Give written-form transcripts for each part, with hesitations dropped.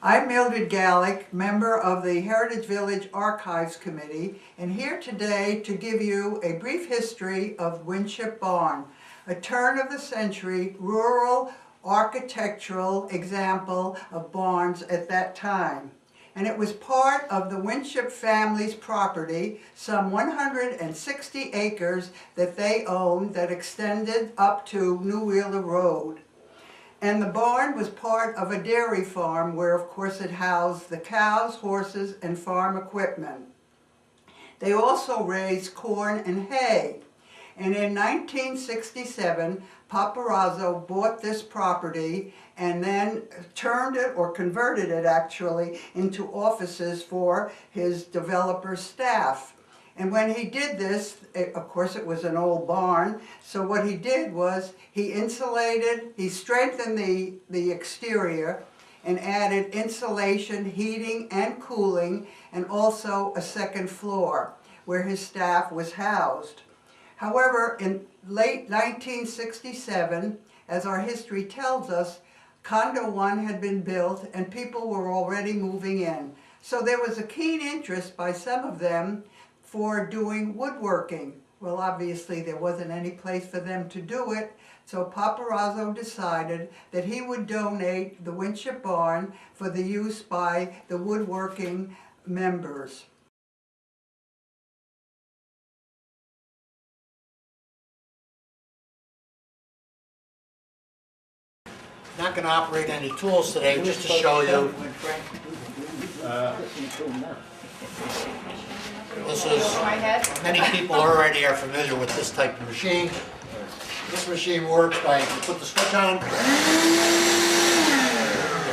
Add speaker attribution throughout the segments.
Speaker 1: I'm Mildred Gallick, member of the Heritage Village Archives Committee, and here today to give you a brief history of Winship Barn, a turn-of-the-century rural architectural example of barns at that time. And it was part of the Winship family's property, some 160 acres that they owned that extended up to New Wheeler Road. And the barn was part of a dairy farm where, of course, it housed the cows, horses, and farm equipment. They also raised corn and hay. And in 1967, Paparazzo bought this property and then turned it, or converted it actually, into offices for his developer staff. And when he did this, of course it was an old barn, so what he did was he strengthened the exterior and added insulation, heating and cooling, and also a second floor where his staff was housed. However, in late 1967, as our history tells us, Condo 1 had been built and people were already moving in. So there was a keen interest by some of them for doing woodworking. Well, obviously there wasn't any place for them to do it, so Paparazzo decided that he would donate the Winship Barn for the use by the woodworking members.
Speaker 2: Not going to operate any tools today, just to show you. This is, many people already are familiar with this type of machine. This machine works by, you put the switch on, the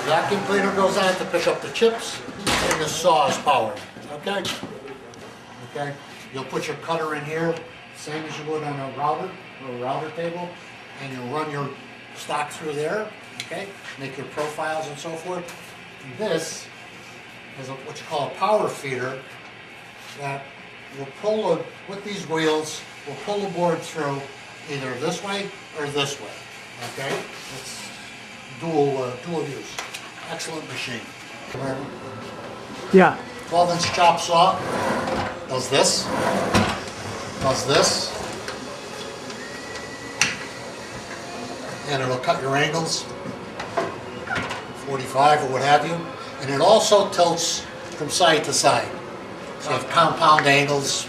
Speaker 2: vacuum cleaner goes on to pick up the chips, and the saw is powered. Okay? Okay? You'll put your cutter in here, same as you would on a router or a router table, and you'll run your stock through there. Okay? Make your profiles and so forth. And this is what you call a power feeder that will pull with these wheels, will pull the board through either this way or this way. Okay? It's dual use. Excellent machine.
Speaker 3: Yeah.
Speaker 2: 12-inch chop saw does this, and it'll cut your angles, 45 or what have you, and it also tilts from side to side. So you have compound angles,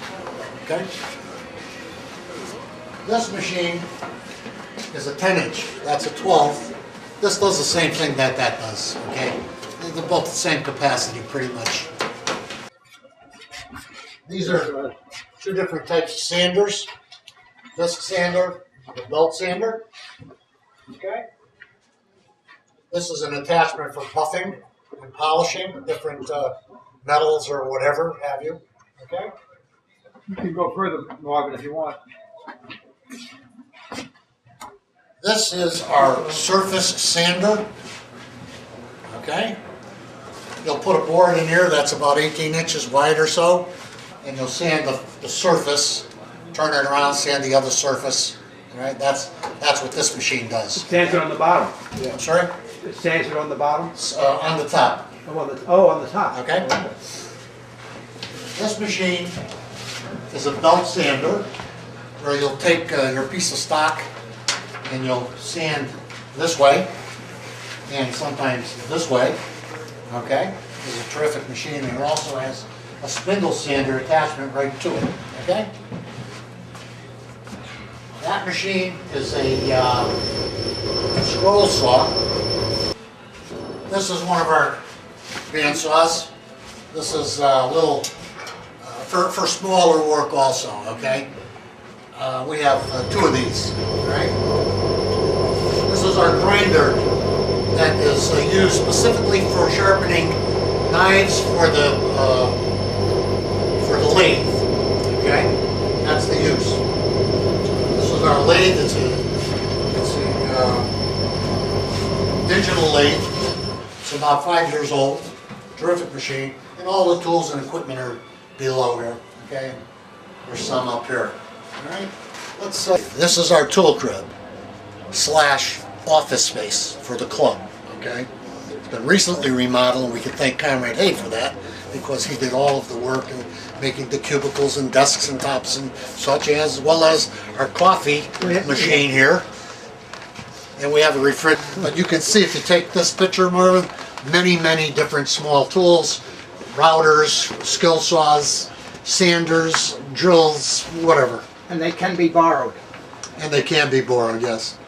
Speaker 2: okay? This machine is a 10-inch, that's a 12. This does the same thing that does, okay? They're both the same capacity pretty much. These are two different types of sanders. Disc sander, the belt sander, okay? This is an attachment for buffing and polishing different metals or whatever have you. Okay?
Speaker 3: You can go further, Marvin, if you want.
Speaker 2: This is our surface sander. Okay? You'll put a board in here that's about 18 inches wide or so, and you'll sand the surface, turn it around, sand the other surface. All right? That's what this machine does.
Speaker 3: Sands it on the bottom.
Speaker 2: Yeah. I'm sorry?
Speaker 3: It sands it on the bottom?
Speaker 2: On the top.
Speaker 3: Oh, on the top.
Speaker 2: Okay? This machine is a belt sander where you'll take your piece of stock and you'll sand this way and sometimes this way. Okay? It's a terrific machine, and it also has a spindle sander attachment right to it. Okay? That machine is a scroll saw. This is one of our bandsaws. This is a little for smaller work also, okay? We have two of these, right? This is our grinder that is used specifically for sharpening knives for the lathe, okay? That's the use. This is our lathe. It's a digital lathe. It's about 5 years old. Terrific machine. And all the tools and equipment are below here. Okay? There's some up here. Alright? Let's this is our tool crib / office space for the club. Okay? It's been recently remodeled, and we can thank Conrad Hay for that, because he did all of the work in making the cubicles and desks and tops and such, as well as our coffee machine here. And we have a refrigerator. But you can see, if you take this picture, Marvin, many different small tools, routers, skill saws, sanders, drills, whatever.
Speaker 3: And they can be borrowed.
Speaker 2: And they can be borrowed, yes.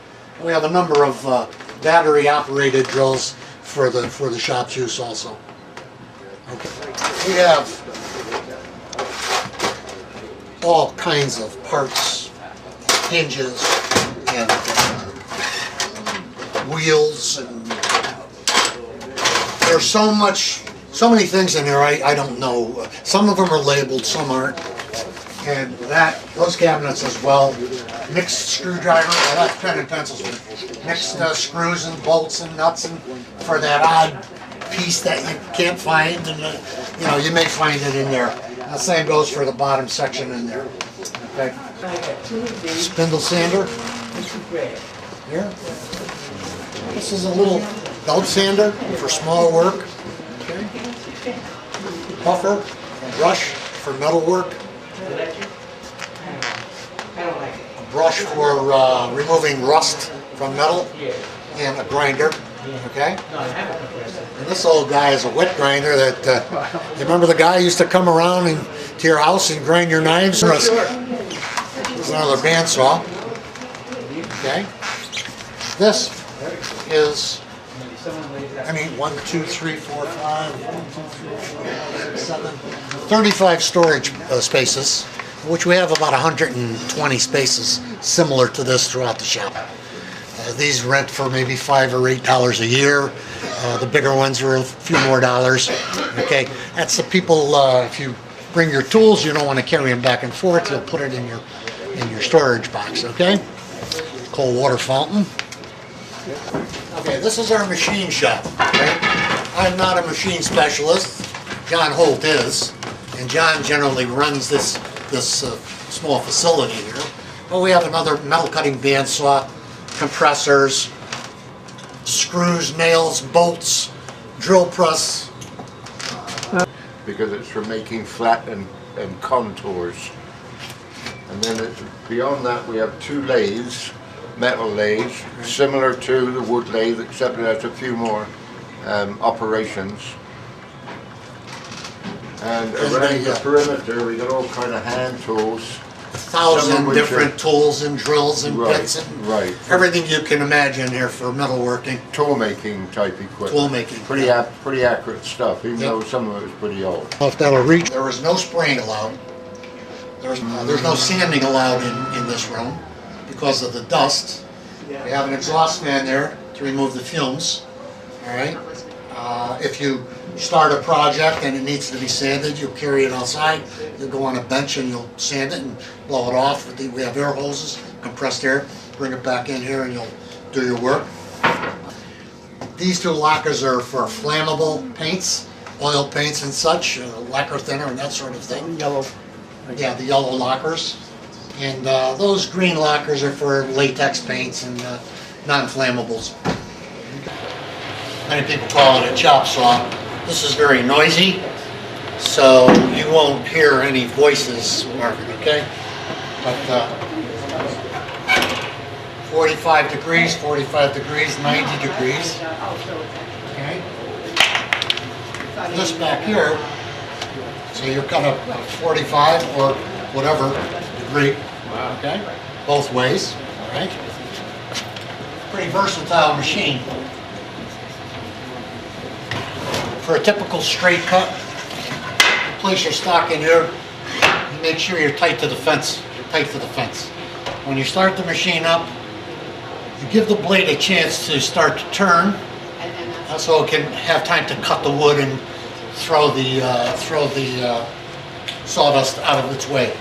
Speaker 2: We have a number of battery-operated drills for the shop's use also. Okay. We have all kinds of parts, hinges, and wheels, and there's so many things in there I don't know. Some of them are labeled, some aren't. And those cabinets as well. Mixed screwdriver, well, that's pen and pencils. Mixed screws and bolts and nuts, and for that odd piece that you can't find, and you may find it in there. The same goes for the bottom section in there. Okay. Spindle sander. Here. This is a little belt sander for small work. Okay. Puffer, a brush for metal work. A brush for removing rust from metal, and a grinder. Okay. And this old guy is a wet grinder that, you remember the guy who used to come around to your house and grind your knives? This is another bandsaw. Okay. This is, 1, 2, 3, 4, 5, 6, 7, 35 storage spaces, which we have about 120 spaces similar to this throughout the shop. These rent for maybe $5 or $8 a year. The bigger ones are a few more dollars. Okay, that's the people. If you bring your tools, you don't want to carry them back and forth. You'll put it in your storage box. Okay. Cold water fountain. Okay, this is our machine shop. Okay? I'm not a machine specialist. John Holt is, and John generally runs this small facility here. But we have another metal cutting bandsaw, compressors, screws, nails, bolts, drill press.
Speaker 4: Because it's for making flat and contours. And then beyond that we have 2 lathes, metal lathes, similar to the wood lathe, except it has a few more operations. And around the perimeter we got all kind of hand tools.
Speaker 2: 1,000 different tools and drills and bits and
Speaker 4: right.
Speaker 2: Everything you can imagine here for metalworking.
Speaker 4: Tool making type equipment.
Speaker 2: Tool making.
Speaker 4: Pretty accurate stuff, even though some of it is pretty old.
Speaker 2: If that'll reach. There is no spraying allowed. There's no sanding allowed in this room because of the dust. We have an exhaust fan there to remove the fumes. All right. If you start a project and it needs to be sanded, you'll carry it outside. You'll go on a bench and you'll sand it and blow it off. We have air hoses, compressed air. Bring it back in here and you'll do your work. These 2 lockers are for flammable paints, oil paints and such, lacquer thinner and that sort of thing.
Speaker 3: Yellow.
Speaker 2: Yeah, the yellow lockers. And those green lockers are for latex paints and non-flammables. Many people call it a chop saw. This is very noisy, so you won't hear any voices, Marvin, okay? But 45 degrees, 90 degrees. Okay? This back here, so you're kind of 45 or whatever degree, okay? Both ways, all right? Pretty versatile machine. For a typical straight cut, you place your stock in here, you make sure you're tight to the fence, When you start the machine up, you give the blade a chance to start to turn, so it can have time to cut the wood and throw the sawdust out of its way.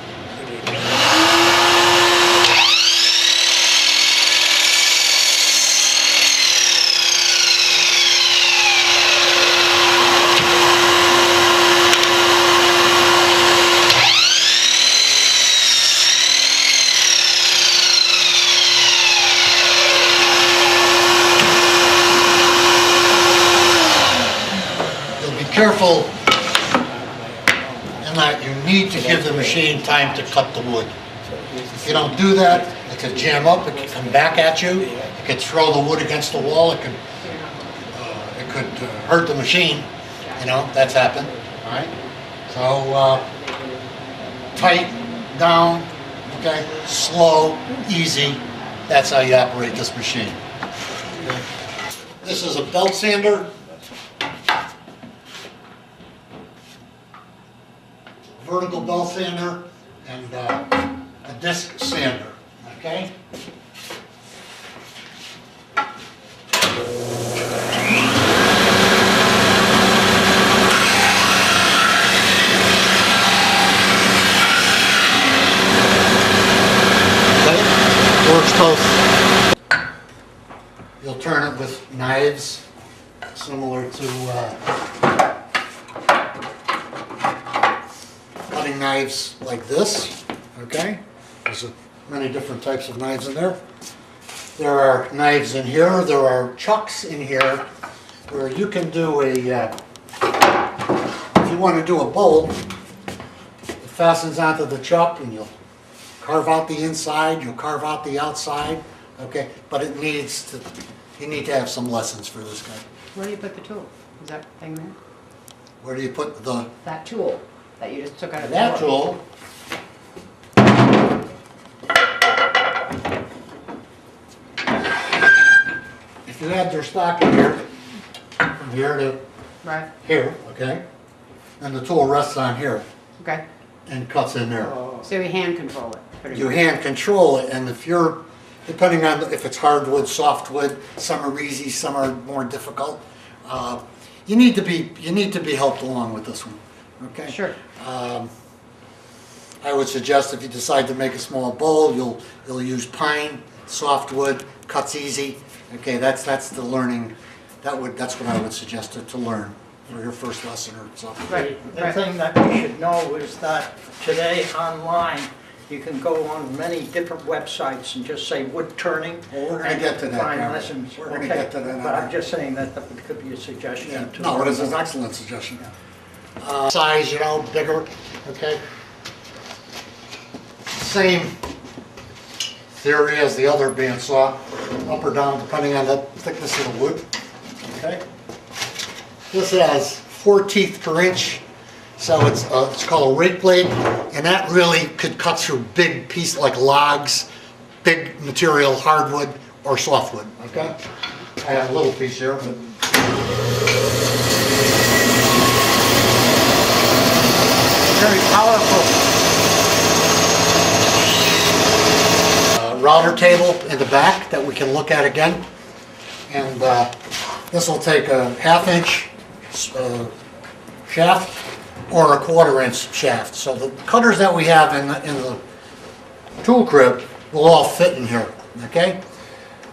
Speaker 2: careful in that you need to give the machine time to cut the wood. If you don't do that, it could jam up, it could come back at you, it could throw the wood against the wall, it could hurt the machine, you know, that's happened, all right? So, tight, down, okay, slow, easy, that's how you operate this machine. Okay. This is a belt sander. Vertical belt sander and a disc sander, okay? Works both. You'll turn it with knives, similar to cutting knives like this, okay? There's many different types of knives in there. There are knives in here, there are chucks in here, where you can do a, if you want to do a bowl, it fastens onto the chuck and you'll carve out the inside, you'll carve out the outside, okay? But it needs to, you need to have some lessons for this guy.
Speaker 5: Where do you put the tool? Is that thing there?
Speaker 2: Where do you put the,
Speaker 5: That tool that you just took out of the
Speaker 2: that
Speaker 5: drawer?
Speaker 2: tool? If you had your stocking here, from here to
Speaker 5: Right,
Speaker 2: here, okay? And the tool rests on here
Speaker 5: okay.
Speaker 2: and cuts in there.
Speaker 5: So you hand control it, pretty
Speaker 2: You
Speaker 5: much.
Speaker 2: hand control it, and if you're, depending on if it's hardwood, softwood, some are easy, some are more difficult. You need to be helped along with this one, okay?
Speaker 5: Sure.
Speaker 2: I would suggest if you decide to make a small bowl, you'll use pine, softwood, cuts easy. Okay, that's the learning. That's what I would suggest to learn for your first lesson or something.
Speaker 5: Right,
Speaker 6: The
Speaker 5: right.
Speaker 6: thing that you should know is that today online, you can go on many different websites and just say wood turning.
Speaker 2: Well, we're gonna get to that,
Speaker 6: Find
Speaker 2: Barry.
Speaker 6: lessons.
Speaker 2: We're gonna
Speaker 6: Okay,
Speaker 2: get to that.
Speaker 6: But I'm just saying that could be a suggestion.
Speaker 2: Yeah,
Speaker 6: to
Speaker 2: no,
Speaker 6: learn
Speaker 2: it is an
Speaker 6: more.
Speaker 2: excellent suggestion. Size, you know, bigger, okay? Same theory as the other bandsaw, up or down depending on the thickness of the wood, okay? This has 4 teeth per inch, so it's called a rake blade, and that really could cut through big pieces like logs, big material, hardwood or softwood, okay? I have a little piece here, but very powerful. Router table in the back that we can look at again. And this will take a 1/2 inch shaft or a 1/4 inch shaft. So the cutters that we have in the tool crib will all fit in here, okay?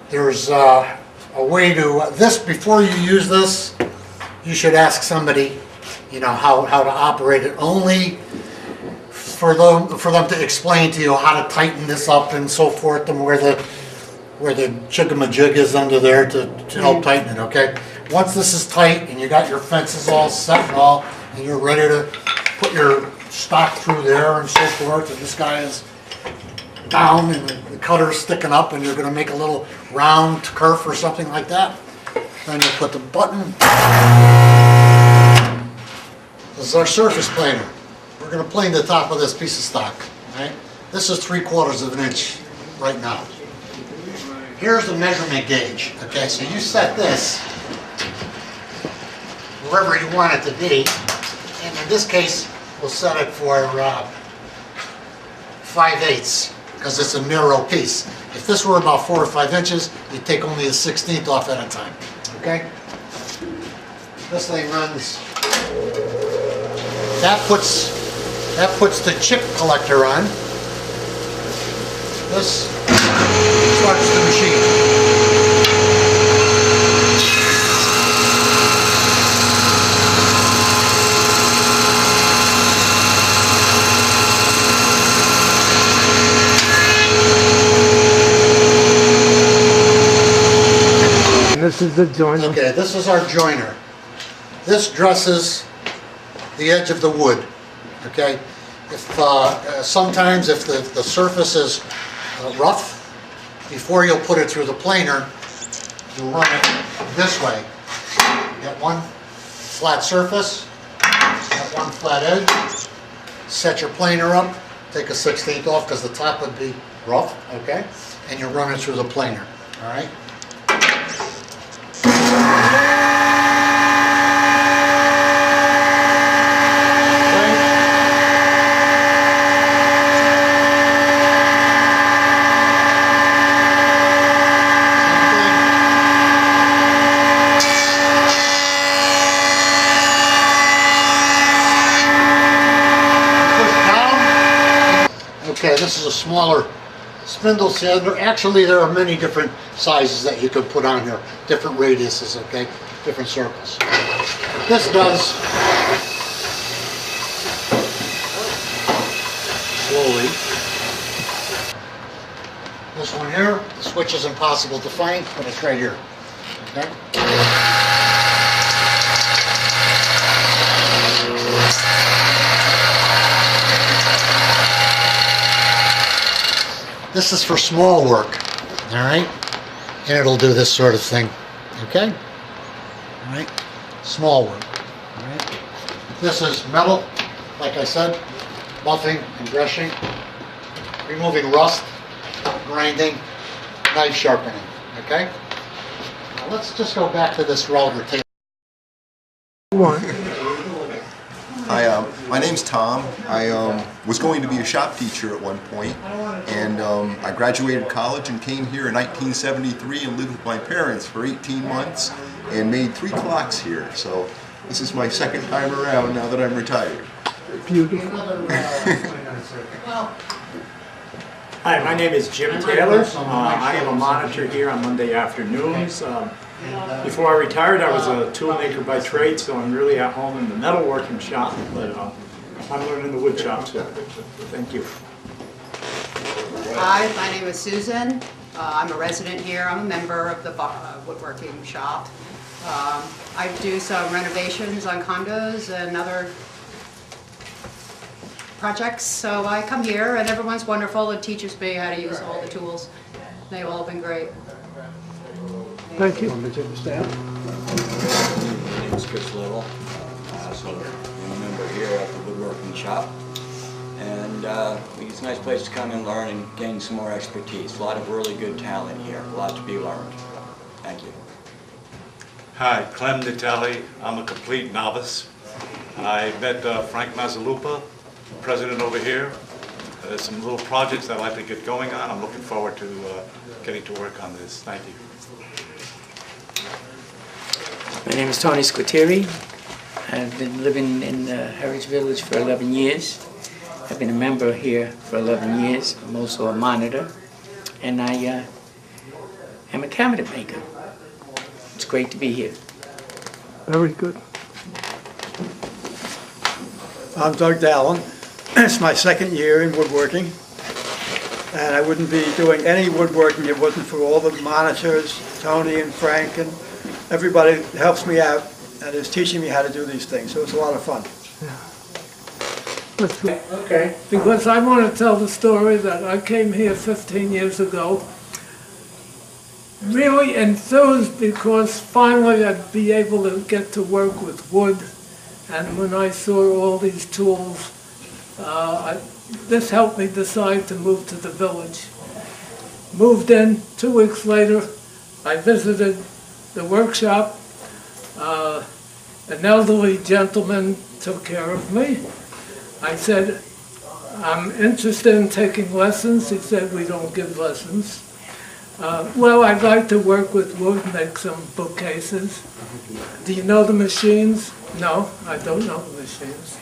Speaker 2: There's a way to, before you use this, you should ask somebody, you know, how to operate it, only for them to explain to you how to tighten this up and so forth, and where the jig is under there to help tighten it, okay? Once this is tight and you got your fences all set and all, and you're ready to put your stock through there and so forth, and this guy is down and the cutter's sticking up and you're gonna make a little round kerf or something like that, then you put the button. This is our surface planer. We're going to plane the top of this piece of stock, right? This is 3/4 of an inch right now. Here's the measurement gauge, okay? So you set this wherever you want it to be, and in this case, we'll set it for 5/8, because it's a narrow piece. If this were about 4 or 5 inches, you'd take only a 1/16 off at a time, okay? This thing runs, that puts the chip collector on. This starts the machine.
Speaker 7: This is the joiner.
Speaker 2: Okay, this is our joiner. This dresses the edge of the wood, okay? If, sometimes if the surface is rough, before you'll put it through the planer, you'll run it this way. Get one flat surface, get one flat edge, set your planer up, take a 1/16 off because the top would be rough, okay? And you run it through the planer, all right? Okay, this is a smaller spindle sander. Actually, there are many different sizes that you could put on here, different radiuses, okay, different circles. What this does, slowly, this one here, the switch is impossible to find, but it's right here, okay? This is for small work, all right? And it'll do this sort of thing, okay? All right, small work, all right? This is metal, like I said, buffing and brushing, removing rust, grinding, knife sharpening, okay? Now let's just go back to this router table.
Speaker 7: Hi, my name's Tom. I was going to be a shop teacher at one point, and I graduated college and came here in 1973 and lived with my parents for 18 months and made 3 clocks here. So this is my second time around now that I'm retired.
Speaker 8: Hi, my name is Jim Taylor. I am a monitor here on Monday afternoons. Before I retired, I was a toolmaker by trade, so I'm really at home in the metalworking shop, but I'm learning the wood shop too. Thank you.
Speaker 5: Hi, my name is Susan. I'm a resident here. I'm a member of the woodworking shop. I do some renovations on condos and other projects, so I come here and everyone's wonderful and teaches me how to use all the tools. They've all been great.
Speaker 3: Thank you. Want me to take the stand?
Speaker 9: My name is Chris Little. So I'm a member here at the woodworking shop. And it's a nice place to come and learn and gain some more expertise. A lot of really good talent here, a lot to be learned. Thank you.
Speaker 10: Hi, Clem Natali. I'm a complete novice. I met Frank Mazzalupa, president over here. There's some little projects I'd like to get going on. I'm looking forward to getting to work on this. Thank you.
Speaker 11: My name is Tony Squitieri. I've been living in Heritage Village for 11 years. I've been a member here for 11 years. I'm also a monitor. And I am a cabinet maker. It's great to be here.
Speaker 3: Very good.
Speaker 12: I'm Doug Dallin. It's my second year in woodworking. And I wouldn't be doing any woodworking if it wasn't for all the monitors, Tony and Frank and everybody helps me out and is teaching me how to do these things, so it's a lot of fun.
Speaker 13: Okay. Because I want to tell the story that I came here 15 years ago, really enthused because finally I'd be able to get to work with wood, and when I saw all these tools, this helped me decide to move to the village. Moved in, 2 weeks later, I visited the workshop. An elderly gentleman took care of me. I said, I'm interested in taking lessons. He said, we don't give lessons. Well, I'd like to work with wood, make some bookcases. Do you know the machines? No, I don't know the machines.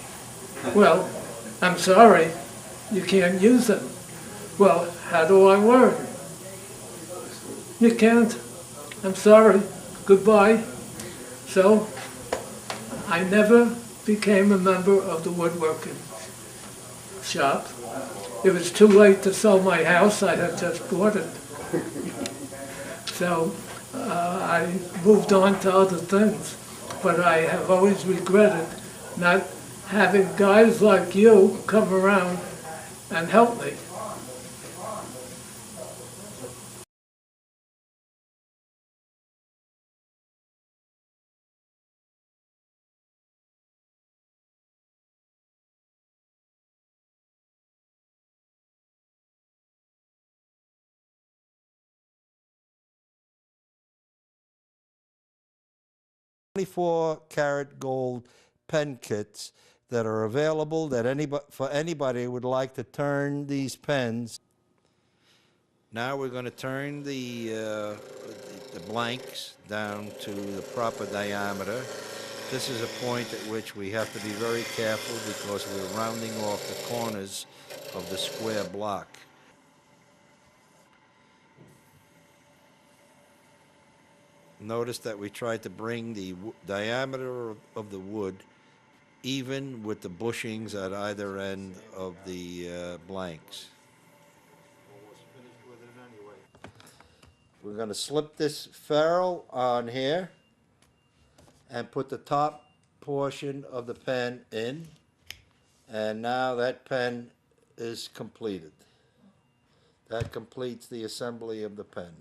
Speaker 13: Well, I'm sorry, you can't use them. Well, how do I learn? You can't. I'm sorry. Goodbye. So, I never became a member of the woodworking shop. It was too late to sell my house. I had just bought it. So, I moved on to other things. But I have always regretted not having guys like you come around and help me.
Speaker 14: Karat gold pen kits that are available for anybody who would like to turn these pens. Now we're going to turn the blanks down to the proper diameter. This is a point at which we have to be very careful because we're rounding off the corners of the square block. Notice that we tried to bring the diameter of the wood even with the bushings at either end of the blanks. We're going to slip this ferrule on here and put the top portion of the pen in, and now that pen is completed. That completes the assembly of the pen.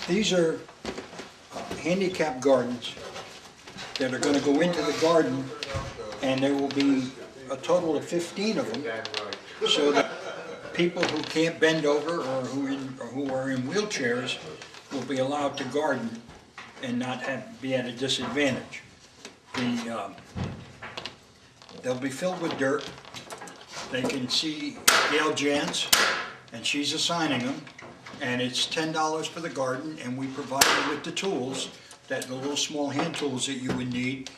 Speaker 6: These are handicap gardens that are going to go into the garden, and there will be a total of 15 of them, so that people who can't bend over or who are in wheelchairs will be allowed to garden and not be at a disadvantage. They'll be filled with dirt. They can see Gail Jantz, and she's assigning them. And it's $10 for the garden, and we provide you with the tools, the little small hand tools that you would need.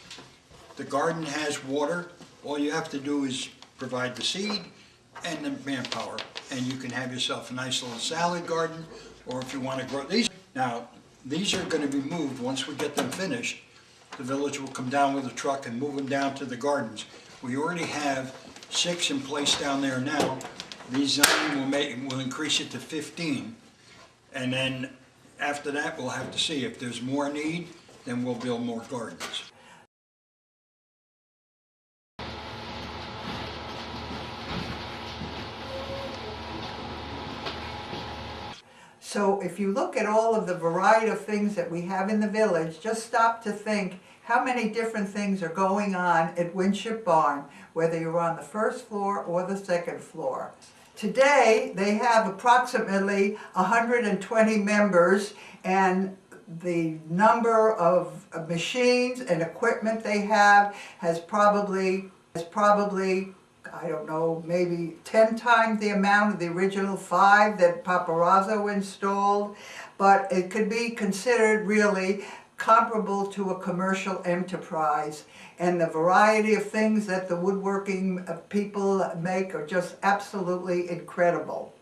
Speaker 6: The garden has water. All you have to do is provide the seed and the manpower, and you can have yourself a nice little salad garden, or if you want to grow these. Now, these are going to be moved once we get them finished. The village will come down with a truck and move them down to the gardens. We already have 6 in place down there now. These 9 will increase it to 15. And then after that, we'll have to see if there's more need, then we'll build more gardens.
Speaker 1: So if you look at all of the variety of things that we have in the village, just stop to think how many different things are going on at Winship Barn, whether you're on the first floor or the second floor. Today, they have approximately 120 members, and the number of machines and equipment they have has probably, I don't know, maybe 10 times the amount of the original 5 that Paparazzo installed, but it could be considered really comparable to a commercial enterprise, and the variety of things that the woodworking people make are just absolutely incredible.